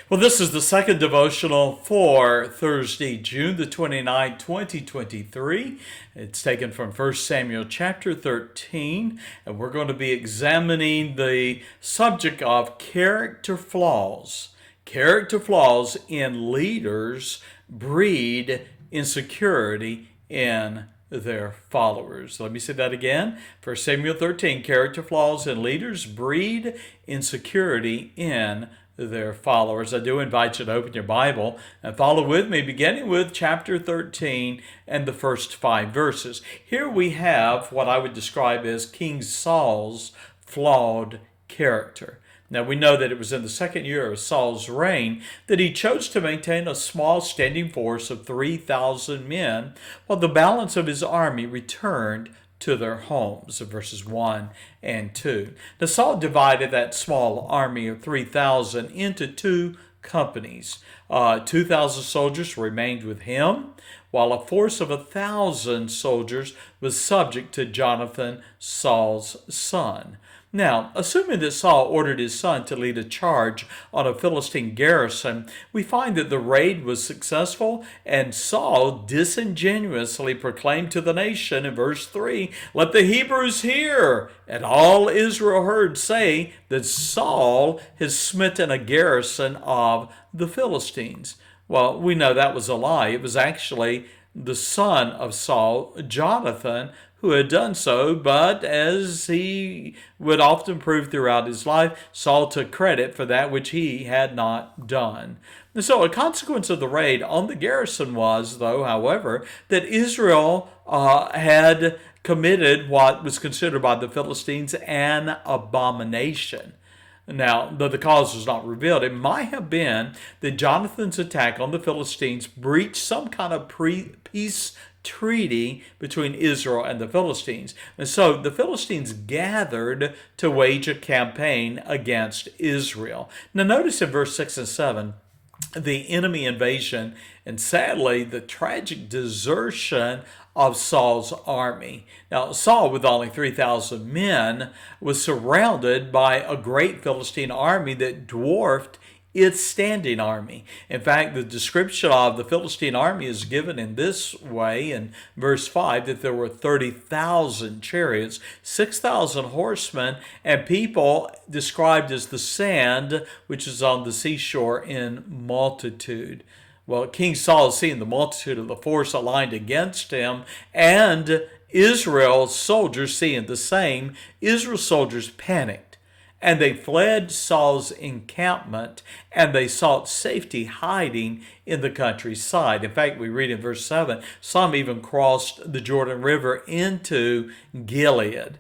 Well, this is the second devotional for Thursday, June the 29th, 2023. It's taken from 1 Samuel chapter 13, and we're going to be examining the subject of character flaws. Character flaws in leaders breed insecurity in their followers. Let me say that again. 1 Samuel 13, character flaws in leaders breed insecurity in their followers. I do invite you to open your Bible and follow with me, beginning with chapter 13 and the first 5 verses. Here we have what I would describe as King Saul's flawed character. Now we know that it was in the second year of Saul's reign that he chose to maintain a small standing force of 3,000 men, while the balance of his army returned to their homes, verses 1 and 2. Now Saul divided that small army of 3,000 into 2 companies. 2,000 soldiers remained with him, while a force of 1,000 soldiers was subject to Jonathan, Saul's son. Now, assuming that Saul ordered his son to lead a charge on a Philistine garrison, we find that the raid was successful, and Saul disingenuously proclaimed to the nation in verse 3, "Let the Hebrews hear!" And all Israel heard say that Saul has smitten a garrison of the Philistines. Well, we know that was a lie. It was actually the son of Saul, Jonathan, who had done so, but as he would often prove throughout his life, Saul took credit for that which he had not done. And so a consequence of the raid on the garrison was, though, however, that Israel had committed what was considered by the Philistines an abomination. Now, though the cause was not revealed, it might have been that Jonathan's attack on the Philistines breached some kind of peace treaty between Israel and the Philistines. And so the Philistines gathered to wage a campaign against Israel. Now notice in verse 6 and 7, the enemy invasion and sadly the tragic desertion of Saul's army. Now Saul, with only 3,000 men, was surrounded by a great Philistine army that dwarfed its standing army. In fact, the description of the Philistine army is given in this way in verse 5, that there were 30,000 chariots, 6,000 horsemen, and people described as the sand which is on the seashore in multitude. Well, King Saul, seeing the multitude of the force aligned against him, and Israel's soldiers seeing the same, Israel's soldiers panicked. And they fled Saul's encampment, and they sought safety hiding in the countryside. In fact, we read in verse 7, some even crossed the Jordan River into Gilead.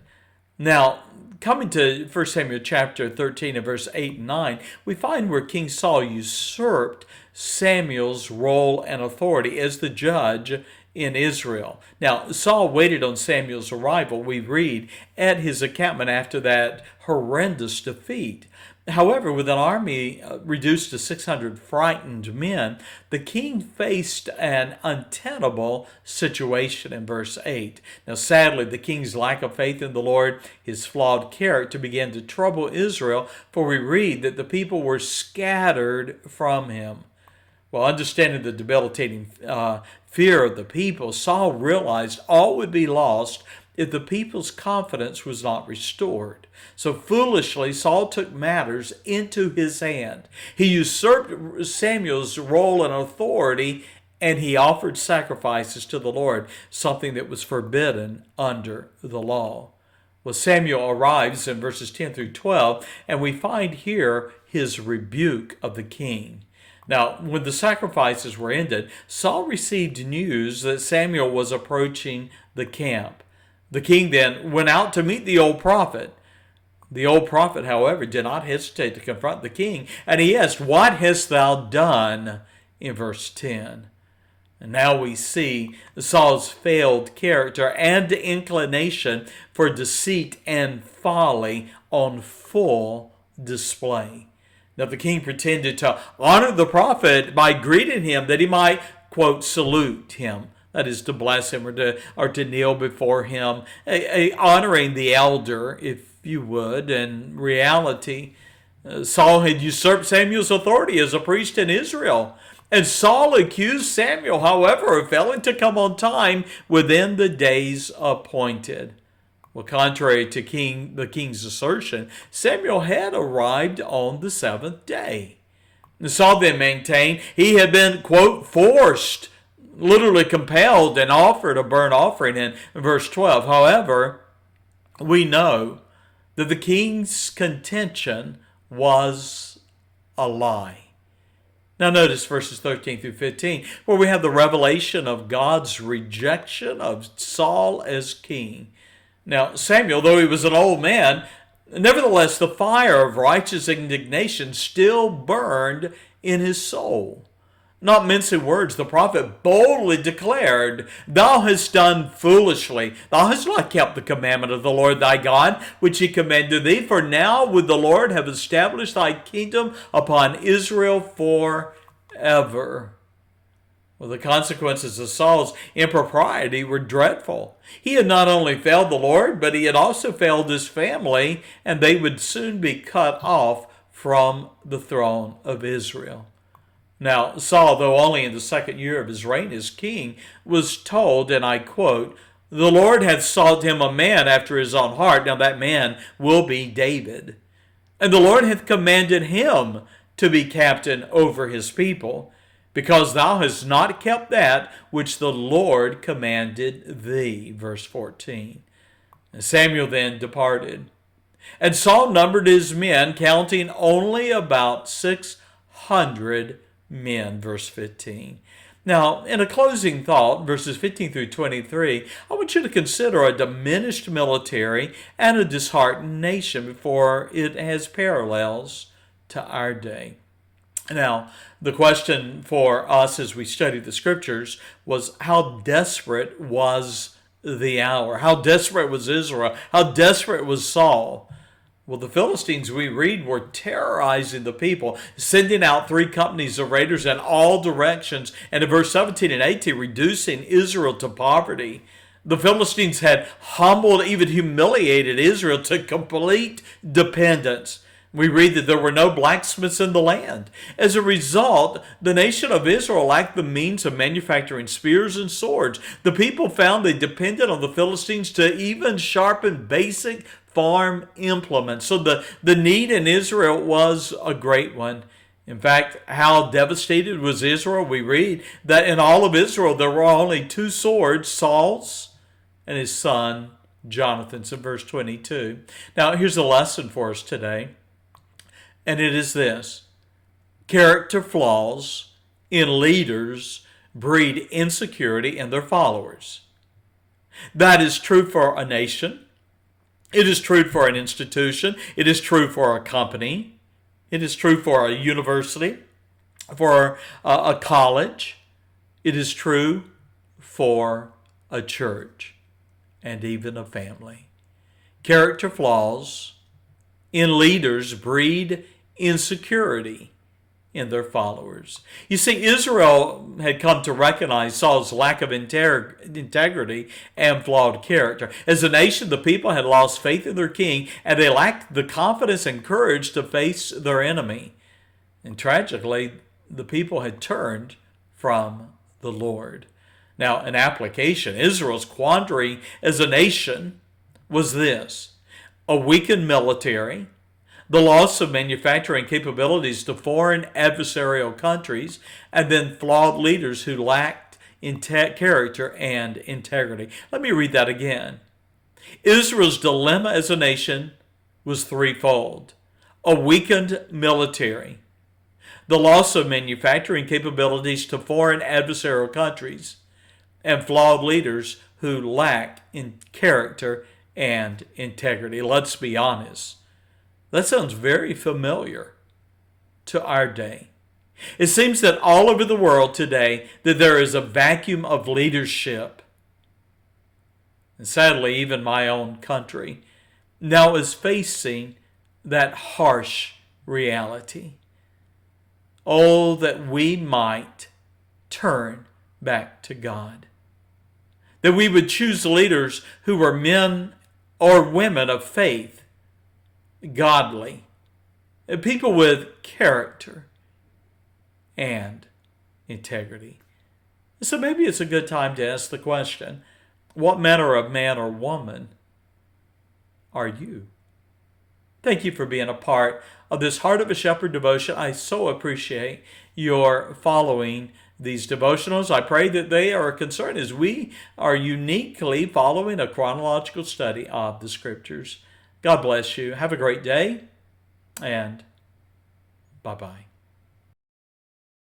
Now, coming to 1 Samuel chapter 13 and verse 8 and 9, we find where King Saul usurped Samuel's role and authority as the judge in Israel. Now, Saul waited on Samuel's arrival, we read, at his encampment after that horrendous defeat. However, with an army reduced to 600 frightened men, the king faced an untenable situation in verse 8. Now, sadly, the king's lack of faith in the Lord, his flawed character, began to trouble Israel, for we read that the people were scattered from him. Well, understanding the debilitating fear of the people, Saul realized all would be lost if the people's confidence was not restored. So foolishly, Saul took matters into his hand. He usurped Samuel's role and authority, and he offered sacrifices to the Lord, something that was forbidden under the law. Well, Samuel arrives in verses 10 through 12, and we find here his rebuke of the king. Now, when the sacrifices were ended, Saul received news that Samuel was approaching the camp. The king then went out to meet the old prophet. The old prophet, however, did not hesitate to confront the king, and he asked, "What hast thou done?" in verse 10. And now we see Saul's failed character and inclination for deceit and folly on full display. Now the king pretended to honor the prophet by greeting him that he might, quote, salute him. That is, to bless him or to kneel before him, honoring the elder, if you would. In reality, Saul had usurped Samuel's authority as a priest in Israel. And Saul accused Samuel, however, of failing to come on time within the days appointed. Well, contrary to the king's assertion, Samuel had arrived on the seventh day. And Saul then maintained he had been, quote, forced, literally compelled, and offered a burnt offering in verse 12. However, we know that the king's contention was a lie. Now notice verses 13 through 15, where we have the revelation of God's rejection of Saul as king. Now Samuel, though he was an old man, nevertheless the fire of righteous indignation still burned in his soul. Not mincing words, the prophet boldly declared, "Thou hast done foolishly. Thou hast not kept the commandment of the Lord thy God, which he commanded thee. For now would the Lord have established thy kingdom upon Israel forever." Well, the consequences of Saul's impropriety were dreadful. He had not only failed the Lord, but he had also failed his family, and they would soon be cut off from the throne of Israel. Now, Saul, though only in the second year of his reign as king, was told, and I quote, "The Lord hath sought him a man after his own heart." Now that man will be David. "And the Lord hath commanded him to be captain over his people, because thou hast not kept that which the Lord commanded thee." Verse 14. And Samuel then departed. And Saul numbered his men, counting only about 600 men. Verse 15. Now, in a closing thought, verses 15 through 23, I want you to consider a diminished military and a disheartened nation before it has parallels to our day. Now, the question for us as we study the scriptures was, how desperate was the hour? How desperate was Israel? How desperate was Saul? Well, the Philistines, we read, were terrorizing the people, sending out 3 companies of raiders in all directions, and in verse 17 and 18, reducing Israel to poverty. The Philistines had humbled, even humiliated Israel to complete dependence. We read that there were no blacksmiths in the land. As a result, the nation of Israel lacked the means of manufacturing spears and swords. The people found they depended on the Philistines to even sharpen basic farm implements. So the need in Israel was a great one. In fact, how devastated was Israel? We read that in all of Israel there were only 2 swords, Saul's and his son Jonathan's, in verse 22. Now here's a lesson for us today. And it is this: character flaws in leaders breed insecurity in their followers. That is true for a nation. It is true for an institution. It is true for a company. It is true for a university, for a college. It is true for a church and even a family. Character flaws in leaders breed insecurity in their followers. You see, Israel had come to recognize Saul's lack of integrity and flawed character. As a nation, the people had lost faith in their king, and they lacked the confidence and courage to face their enemy. And tragically, the people had turned from the Lord. Now, an application: Israel's quandary as a nation was this: a weakened military, the loss of manufacturing capabilities to foreign adversarial countries, and then flawed leaders who lacked character and integrity. Let me read that again. Israel's dilemma as a nation was threefold: a weakened military, the loss of manufacturing capabilities to foreign adversarial countries, and flawed leaders who lacked in character and integrity. Let's be honest. That sounds very familiar to our day. It seems that all over the world today that there is a vacuum of leadership. And sadly, even my own country now is facing that harsh reality. Oh, that we might turn back to God. That we would choose leaders who were men or women of faith, godly, people with character and integrity. So maybe it's a good time to ask the question, what manner of man or woman are you? Thank you for being a part of this Heart of a Shepherd devotion. I so appreciate your following these devotionals. I pray that they are concerned as we are uniquely following a chronological study of the Scriptures. God bless you. Have a great day, and bye-bye.